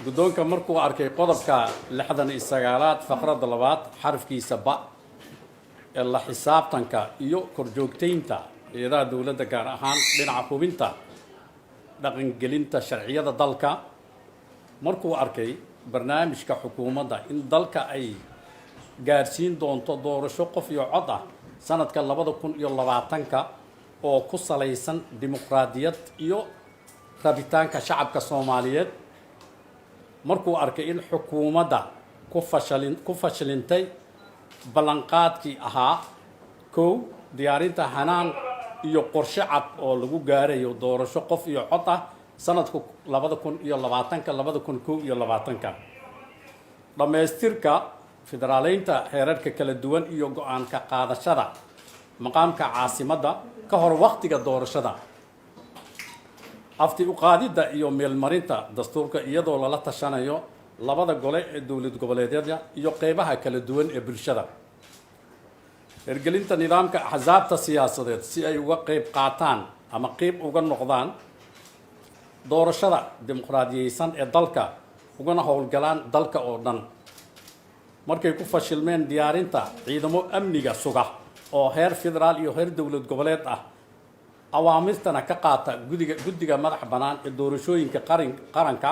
guddoonka markuu arkay qodobka 69aad faqradda labaad xarafkiisa ba ee la xisaabtanka iyo korjoogteynta hay'adaha dawladda gaar ahaan dhinaca hubinta dhaqangelinta sharciyada dalka markuu arkay barnaamijka xukuumadda in dalka ay gaarsiin doonto doorasho qof iyo cod ah sanadka 2020 oo ku salaysan dimuqraadiyad iyo rabitaanka shacabka Soomaaliyeed markuu arkay in xukuumadda ku fashilintay ballanqaadkii ahaa diyaarinta hanaan iyo qorshe cad oo lagu gaarayo doorasho qof iyo cod ah sanadku 2020 dhamaystirka federaaleynta heerarka kala duwan iyo go'aanka qaadashada maqaamka caasimadda ka hor waqtiga doorashada afti u qaadida iyo meelmarinta dastuurka iyadoo lala tashanayo labada gole ee dawlad goboleedyada iyo qeybaha kala duwan ee bulshada hirgelinta nidaamka axsaabta siyaasadeed si ay uga qeyb qaataan ama qeyb uga noqdaan doorashada dimuqraadiyeysan ee dalka ugana howlgalaan dalka oo dhan markay ku fashilmeen diyaarinta ciidamo amniga suga oo heer federaal iyo heer dawlad goboleed ah awaamirtana ka qaata guddiga madax bannaan ee doorashooyinka qaranka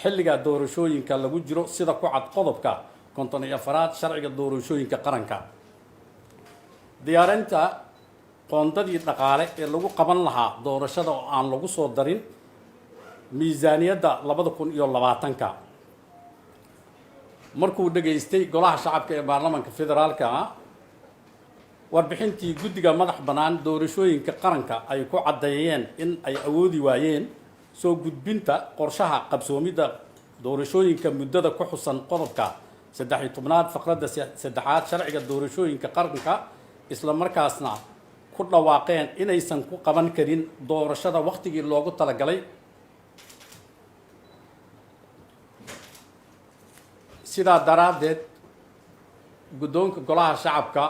xilliga doorashooyinka lagu jiro sida ku cad qodobka 54aad sharciga doorashooyinka qaranka diyaarinta qoondadii dhaqaale ee lagu qaban lahaa doorashada oo aan lagu soo darin miisaaniyadda 2020 markuu dhageystay golaha shacabka ee baarlamaanka federaalka warbixintii guddiga madax bannaan doorashooyinka qaranka ay ku caddeeyeen in ay awoodi waayeen soo gudbinta qorshaha qabsoomidda doorashooyinka muddada ku xusan qodobka 13aad faqradda 3aad sharciga doorashooyinka qaranka isla markaasna ku dhawaaqeen inaysan ku qaban karin doorashada waqtigii loogu talagalay sidaa daraaddeed guddoonka golaha shacabka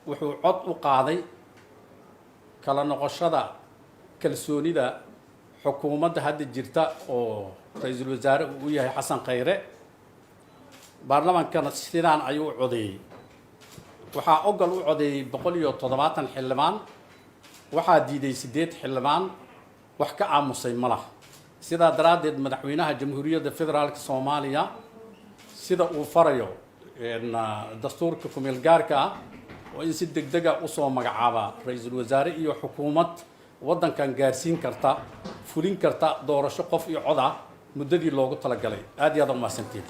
wuxuu cod u qaaday kala noqoshada kalsoonida xukuumadda hadda jirta oo ra'iisul wasaare uu yahay xasan khayre baarlamaankana sidaan ayuu codeeyay waxaa ogol u codeeyay 170 xildhibaan waxaa diiday 8 xildhibaan wax ka aamusay ma laha sidaa daraaddeed madaxweynaha jamhuuriyadda federaalka Soomaaliya sida uu farayo dastuurka kumeel gaarka ah oo in si degdeg ah u soo magacaaba ra'iisul wasaare iyo xukuumad waddankan gaarsiin karta fulin karta doorasho qof iyo cod ah muddadii loogu talagalay aad iyo aad u mahadsantiin